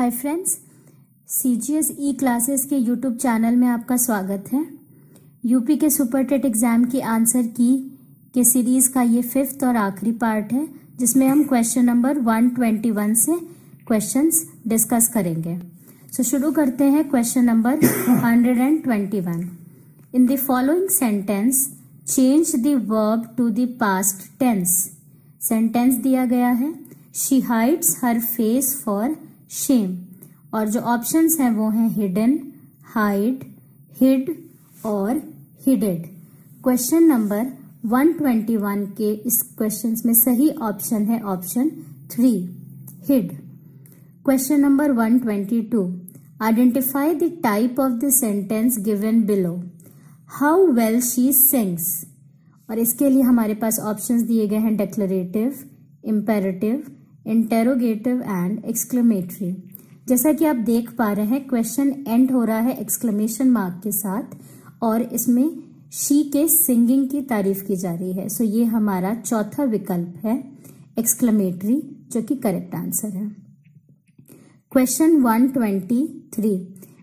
Hi friends, CGS ई classes के YouTube channel में आपका स्वागत है। यूपी के सुपर टेट एग्जाम की आंसर की के सीरीज का ये 5th और आखिरी पार्ट है, जिसमें हम क्वेश्चन नंबर 121 से क्वेश्चंस डिस्कस करेंगे। शुरू करते हैं question number 121। In the following sentence change the verb to the past tense. Sentence दिया गया है, she hides her face for shame, और जो ऑप्शंस हैं वो हैं हिडन, हाइड, हिड और हिडेड। क्वेश्चन नंबर 121 के इस क्वेश्चन में सही ऑप्शन है option 3, hid. Question number 122, identify the type of the sentence given below. How well she sings, और इसके लिए हमारे पास ऑप्शंस दिए गए हैं declarative, imperative, interrogative and exclamatory. जैसा कि आप देख पा रहे हैं क्वेश्चन एंड हो रहा है एक्सक्लेमेशन मार्क के साथ, और इसमें शी के सिंगिंग की तारीफ की जा रही है। सो ये हमारा चौथा विकल्प है एक्सक्लेमेटरी, जो कि करेक्ट आंसर है। Question 123,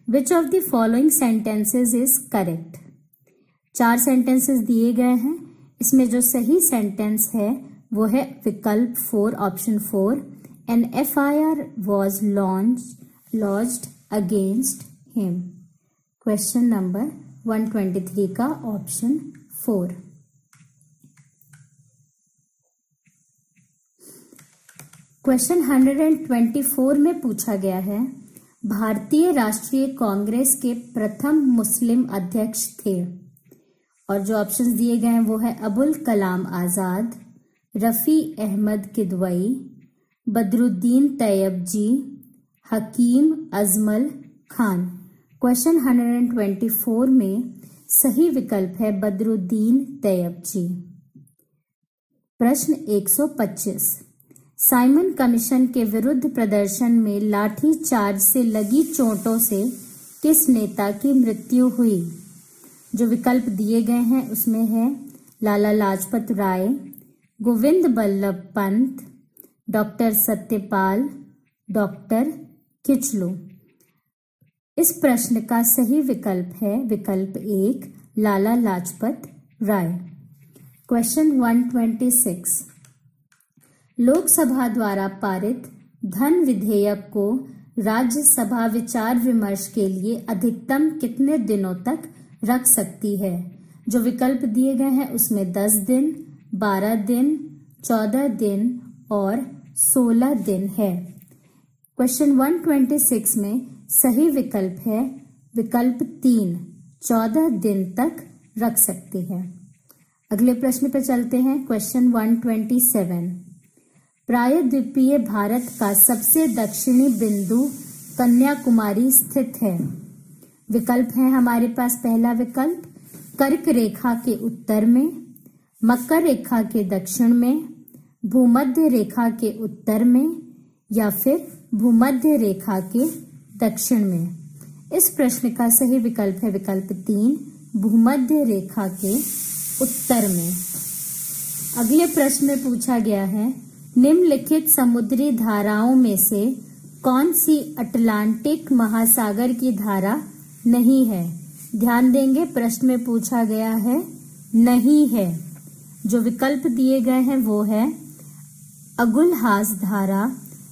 which of the following sentences is correct. 4 sentences दिए गए हैं, इसमें जो सही सेंटेंस है वो है विकल्प 4, option 4। An FIR was launched against him. Question number 123 का ऑप्शन 4। क्वेश्चन 124 में पूछा गया है, भारतीय राष्ट्रीय कांग्रेस के प्रथम मुस्लिम अध्यक्ष थे, और जो ऑप्शंस दिए गए हैं वो है अबुल कलाम आजाद, रफी अहमद किदवई, बदरुद्दीन तैयबजी, हकीम अजमल खान। क्वेश्चन 124 में सही विकल्प है बदरुद्दीन तैयबजी। प्रश्न 125, साइमन कमीशन के विरुद्ध प्रदर्शन में लाठी चार्ज से लगी चोटों से किस नेता की मृत्यु हुई। जो विकल्प दिए गए हैं उसमें है लाला लाजपत राय, गोविंद बल्लभ पंत, डॉक्टर सत्यपाल, डॉक्टर किचलू। इस प्रश्न का सही विकल्प है विकल्प 1, लाला लाजपत राय। क्वेश्चन 126, लोकसभा द्वारा पारित धन विधेयक को राज्यसभा विचार विमर्श के लिए अधिकतम कितने दिनों तक रख सकती है। जो विकल्प दिए गए हैं उसमें 10 दिन, 12 दिन, 14 दिन और 16 दिन है। क्वेश्चन 126 में सही विकल्प है विकल्प 3, 14 दिन तक रख सकती है। अगले प्रश्न पे चलते हैं। क्वेश्चन 127, प्रायद्वीपीय भारत का सबसे दक्षिणी बिंदु कन्याकुमारी स्थित है। विकल्प है हमारे पास, पहला विकल्प कर्क रेखा के उत्तर में, मकर रेखा के दक्षिण में, भूमध्य रेखा के उत्तर में, या फिर भूमध्य रेखा के दक्षिण में। इस प्रश्न का सही विकल्प है विकल्प 3, भूमध्य रेखा के उत्तर में। अगले प्रश्न में पूछा गया है, निम्नलिखित समुद्री धाराओं में से कौन सी अटलांटिक महासागर की धारा नहीं है। ध्यान देंगे, प्रश्न में पूछा गया है नहीं है। जो विकल्प दिए गए हैं वो है अगुलहास धारा,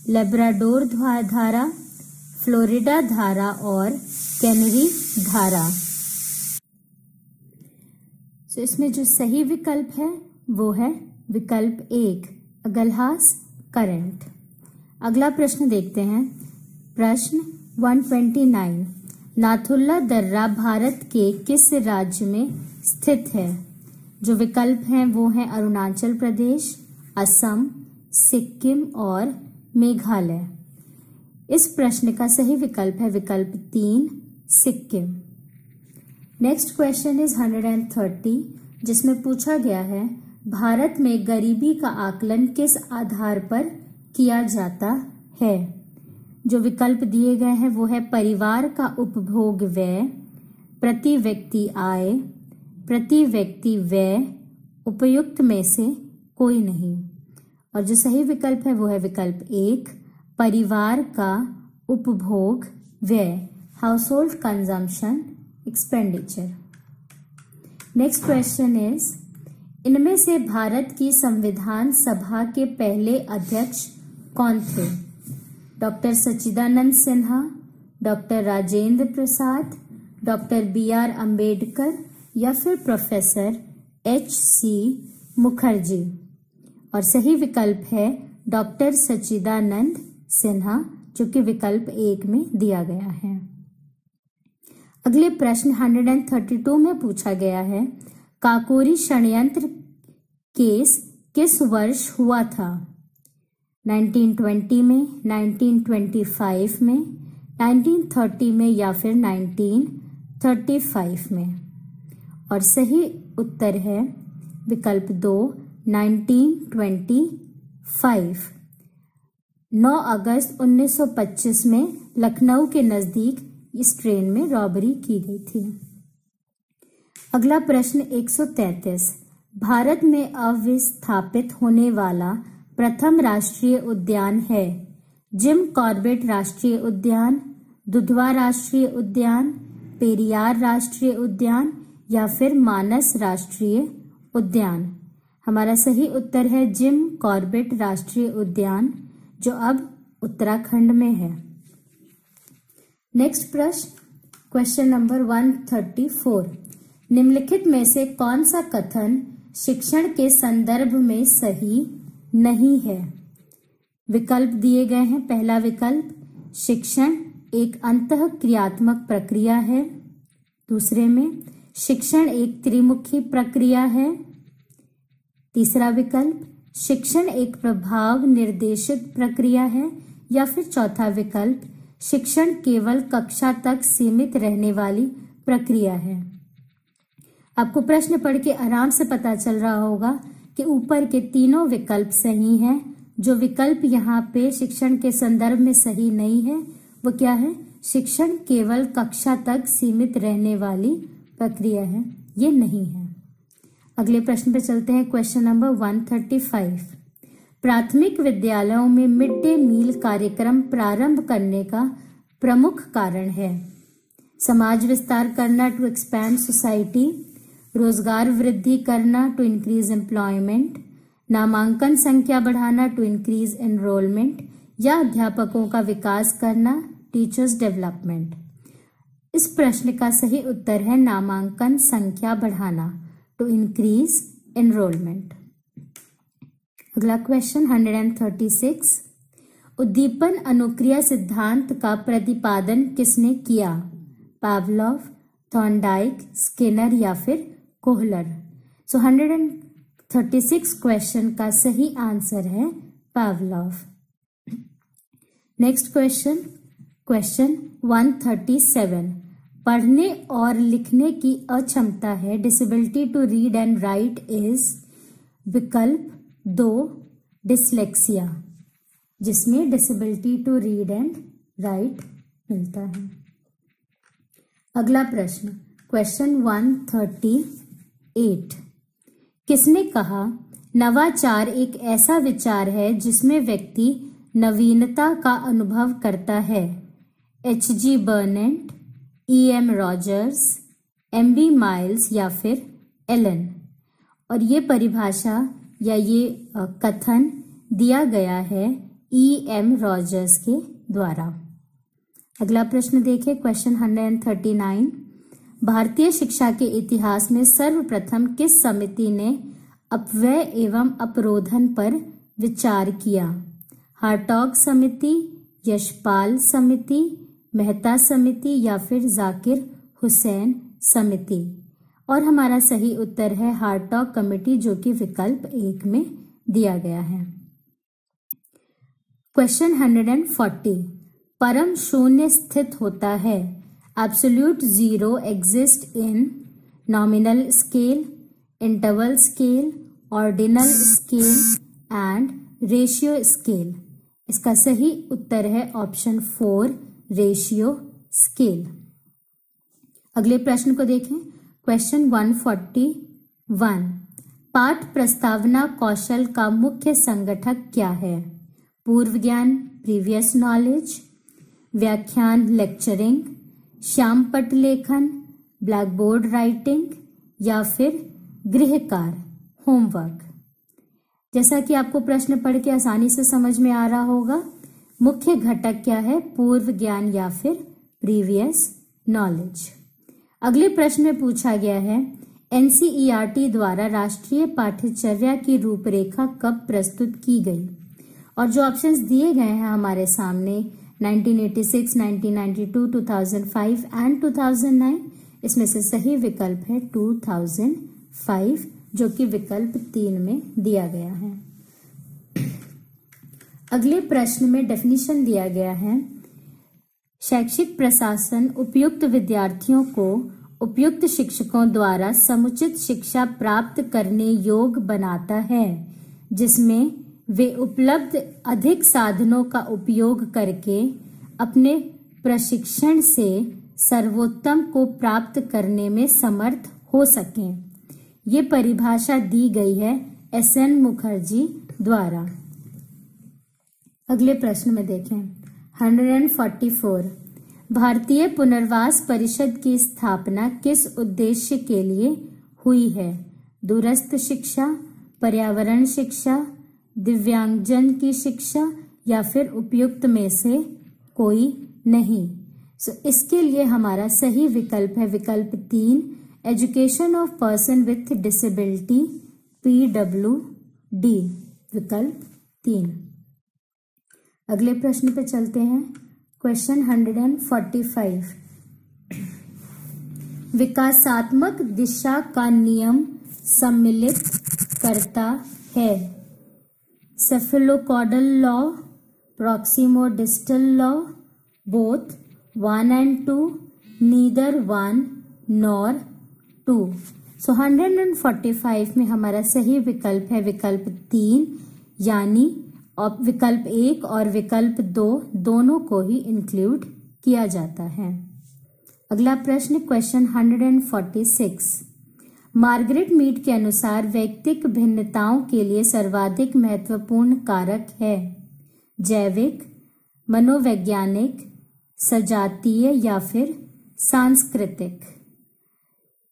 लेब्राडोर धारा, फ्लोरिडा धारा और कैनरी धारा। इसमें जो सही विकल्प है वो है विकल्प 1, अगुलहास करंट। अगला प्रश्न देखते हैं। प्रश्न 129, नाथुल्ला दर्रा भारत के किस राज्य में स्थित है। जो विकल्प हैं वो हैं अरुणाचल प्रदेश, असम, सिक्किम और मेघालय। इस प्रश्न का सही विकल्प है विकल्प 3, सिक्किम। नेक्स्ट क्वेश्चन इज 130, जिसमें पूछा गया है, भारत में गरीबी का आकलन किस आधार पर किया जाता है। जो विकल्प दिए गए हैं वो है परिवार का उपभोग व्यय, प्रति व्यक्ति आय, प्रति व्यक्ति व्यय, उपयुक्त में से कोई नहीं। और जो सही विकल्प है वो है विकल्प 1, परिवार का उपभोग व्यय, household consumption expenditure. Next question is, इनमें से भारत की संविधान सभा के पहले अध्यक्ष कौन थे? डॉक्टर सच्चिदानंद Sinha, doctor Rajendra Prasad, doctor BR Ambedkar या फिर प्रोफेसर HC मुखर्जी। और सही विकल्प है डॉक्टर सच्चिदानंद सिन्हा, जो कि विकल्प 1 में दिया गया है। अगले प्रश्न 132 में पूछा गया है, काकोरी षड्यंत्र केस किस वर्ष हुआ था? 1920 में, 1925 में, 1930 में या फिर 1935 में? और सही उत्तर है विकल्प 2, 1925। 9 अगस्त 1925 में लखनऊ के नजदीक इस ट्रेन में रॉबरी की गई थी। अगला प्रश्न 133, भारत में अविस्थापित होने वाला प्रथम राष्ट्रीय उद्यान है? जिम कॉर्बेट राष्ट्रीय उद्यान, दुधवा राष्ट्रीय उद्यान, पेरियार राष्ट्रीय उद्यान या फिर मानस राष्ट्रीय उद्यान? हमारा सही उत्तर है जिम कॉर्बेट राष्ट्रीय उद्यान, जो अब उत्तराखंड में है। नेक्स्ट प्रश्न, क्वेश्चन नंबर 134, निम्नलिखित में से कौन सा कथन शिक्षण के संदर्भ में सही नहीं है? विकल्प दिए गए हैं। पहला विकल्प, शिक्षण एक अंतःक्रियात्मक प्रक्रिया है। दूसरे में, शिक्षण एक त्रिमुखी प्रक्रिया है। तीसरा विकल्प, शिक्षण एक प्रभाव निर्देशित प्रक्रिया है। या फिर चौथा विकल्प, शिक्षण केवल कक्षा तक सीमित रहने वाली प्रक्रिया है। आपको प्रश्न पढ़ के आराम से पता चल रहा होगा कि ऊपर के तीनों विकल्प सही हैं। जो विकल्प यहाँ पे शिक्षण के संदर्भ में सही नहीं है वो क्या है? शिक्षण केवल कक्षा तक सीमित रहने वाली प्रक्रिया है, ये नहीं है। अगले प्रश्न पे चलते हैं। क्वेश्चन नंबर 135, प्राथमिक विद्यालयों में मिड डे मील कार्यक्रम प्रारंभ करने का प्रमुख कारण है? समाज विस्तार करना, टू एक्सपैंड सोसाइटी, रोजगार वृद्धि करना, टू इंक्रीज एम्प्लॉयमेंट, नामांकन संख्या बढ़ाना, टू इंक्रीज एनरोलमेंट, या अध्यापकों का विकास करना, टीचर्स डेवलपमेंट? इस प्रश्न का सही उत्तर है नामांकन संख्या बढ़ाना, टू इंक्रीज एनरोलमेंट। अगला क्वेश्चन 136, उद्दीपन अनुक्रिया सिद्धांत का प्रतिपादन किसने किया? पावलोव, थॉर्नडाइक, स्किनर या फिर कोहलर? 136 क्वेश्चन का सही आंसर है पावलोव। नेक्स्ट क्वेश्चन, क्वेश्चन 137, पढ़ने और लिखने की अक्षमता है, disability to read and write is? विकल्प 2, डिसलेक्सिया, जिसमें disability to read and write मिलता है। अगला प्रश्न, क्वेश्चन 138, किसने कहा नवाचार एक ऐसा विचार है जिसमें व्यक्ति नवीनता का अनुभव करता है? H.G. बर्नेट, E.M. Rogers, M.B. Miles या फिर एलन? और ये परिभाषा या ये कथन दिया गया है E.M. रॉजर्स के द्वारा। अगला प्रश्न देखिए, क्वेश्चन 139, भारतीय शिक्षा के इतिहास में सर्वप्रथम किस समिति ने अपव्यय एवं अपरोधन पर विचार किया? हार्टॉग समिति, यशपाल समिति, मेहता समिति या फिर जाकिर हुसैन समिति? और हमारा सही उत्तर है हार्टॉग कमेटी, जो कि विकल्प 1 में दिया गया है। क्वेश्चन 140, परम शून्य स्थित होता है? Absolute zero exist in nominal scale, interval scale, ordinal scale and ratio scale? इसका सही उत्तर है ऑप्शन 4, रेशियो स्केल। अगले प्रश्न को देखें, क्वेश्चन 141, पाठ प्रस्तावना कौशल का मुख्य संगठक क्या है? पूर्व ज्ञान, प्रीवियस नॉलेज, व्याख्यान लेक्चरिंग, श्यामपट्ट लेखन, ब्लैक बोर्ड राइटिंग या फिर गृह कार्य होमवर्क। जैसा कि आपको प्रश्न पढ़ के आसानी से समझ में आ रहा होगा, मुख्य घटक क्या है? पूर्व ज्ञान या फिर प्रीवियस नॉलेज। अगले प्रश्न में पूछा गया है एनसीईआरटी द्वारा राष्ट्रीय पाठ्यचर्या की रूपरेखा कब प्रस्तुत की गई? और जो ऑप्शंस दिए गए हैं हमारे सामने 1986, 1992, 2005 एंड 2009, इसमें से सही विकल्प है 2005, जो कि विकल्प 3 में दिया गया है। अगले प्रश्न में डेफिनेशन दिया गया है शैक्षिक प्रशासन उपयुक्त विद्यार्थियों को उपयुक्त शिक्षकों द्वारा समुचित शिक्षा प्राप्त करने योग्य बनाता है, जिसमें वे उपलब्ध अधिक साधनों का उपयोग करके अपने प्रशिक्षण से सर्वोत्तम को प्राप्त करने में समर्थ हो सकें। ये परिभाषा दी गई है एस.एन. मुखर्जी द्वारा। अगले प्रश्न में देखें 144, भारतीय पुनर्वास परिषद की स्थापना किस उद्देश्य के लिए हुई है? दूरस्थ शिक्षा, पर्यावरण शिक्षा, दिव्यांगजन की शिक्षा या फिर उपयुक्त में से कोई नहीं। इसके लिए हमारा सही विकल्प है विकल्प 3, education of person with disability, PWD, विकल्प 3। अगले प्रश्न पे चलते हैं क्वेश्चन 145, विकासात्मक दिशा का नियम सम्मिलित करता है? Cephalocaudal law, प्रॉक्सिमोडिस्टल law, both, 1 and 2, neither 1 nor 2। 145 में हमारा सही विकल्प है विकल्प 3, यानी विकल्प 1 और विकल्प 2 दोनों को ही इंक्लूड किया जाता है। अगला प्रश्न क्वेश्चन 146, मार्गरेट मीड के अनुसार व्यक्तिक भिन्नताओं के लिए सर्वाधिक महत्वपूर्ण कारक है? जैविक, मनोवैज्ञानिक, सजातीय या फिर सांस्कृतिक।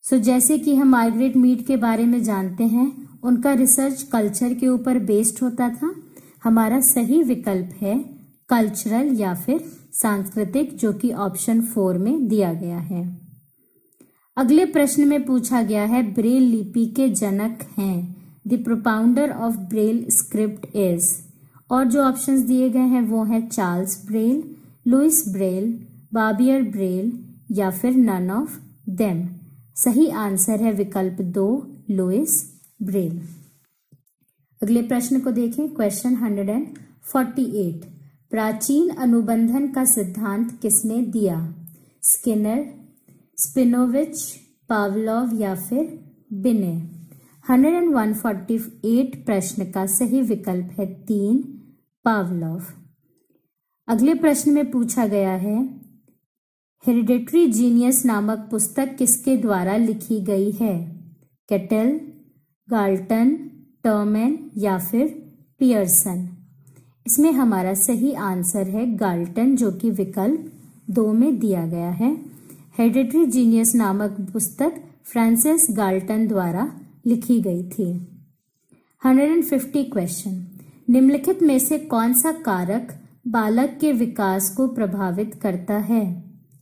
जैसे कि हम मार्गरेट मीड के बारे में जानते हैं, उनका रिसर्च कल्चर के ऊपर बेस्ड होता था। हमारा सही विकल्प है कल्चरल या फिर सांस्कृतिक, जो कि ऑप्शन 4 में दिया गया है। अगले प्रश्न में पूछा गया है ब्रेल लिपि के जनक हैं, the propounder of Braille script is, और जो ऑप्शंस दिए गए हैं वो हैं Charles Braille, Louis Braille, Barbier Braille या फिर नन ऑफ देम। सही आंसर है विकल्प 2, लुइस ब्रेल। अगले प्रश्न को देखें क्वेश्चन 148, प्राचीन अनुबंधन का सिद्धांत किसने दिया? स्किनर, स्पिनोविच, पावलोव या फिर बिने। 148 प्रश्न का सही विकल्प है 3, पावलोव। अगले प्रश्न में पूछा गया है हेरिडेटरी जीनियस नामक पुस्तक किसके द्वारा लिखी गई है? केटल, गाल्टन, टर्मेन या फिर पियर्सन। इसमें हमारा सही आंसर है गाल्टन, जो कि विकल्प 2 में दिया गया है। हेरिडेटरी जीनियस नामक पुस्तक फ्रांसिस गाल्टन द्वारा लिखी गई थी। 150 क्वेश्चन, निम्नलिखित में से कौन सा कारक बालक के विकास को प्रभावित करता है?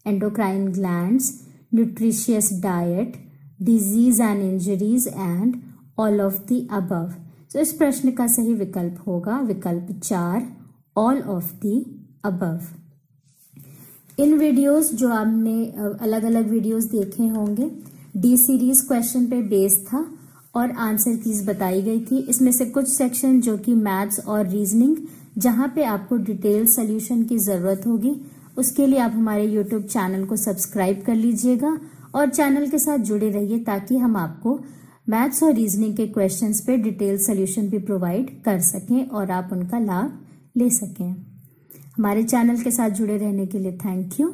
Endocrine glands, nutritious diet, disease and injuries and all of the above. इस प्रश्न का सही विकल्प होगा विकल्प 4, all of the above. In videos जो आपने अलग अलग वीडियोस देखे होंगे, डी सीरीज क्वेश्चन पे बेस था और आंसर कीज बताई गई थी। इसमें से कुछ सेक्शन जो कि मैथ्स और रीजनिंग, जहां पे आपको डिटेल सोल्यूशन की जरूरत होगी, उसके लिए आप हमारे यूट्यूब चैनल को सब्सक्राइब कर लीजिएगा और चैनल के साथ जुड़े रहिए, ताकि हम आपको मैथ्स और रीजनिंग के क्वेश्चंस पे डिटेल सोल्यूशन भी प्रोवाइड कर सकें और आप उनका लाभ ले सकें। हमारे चैनल के साथ जुड़े रहने के लिए थैंक यू।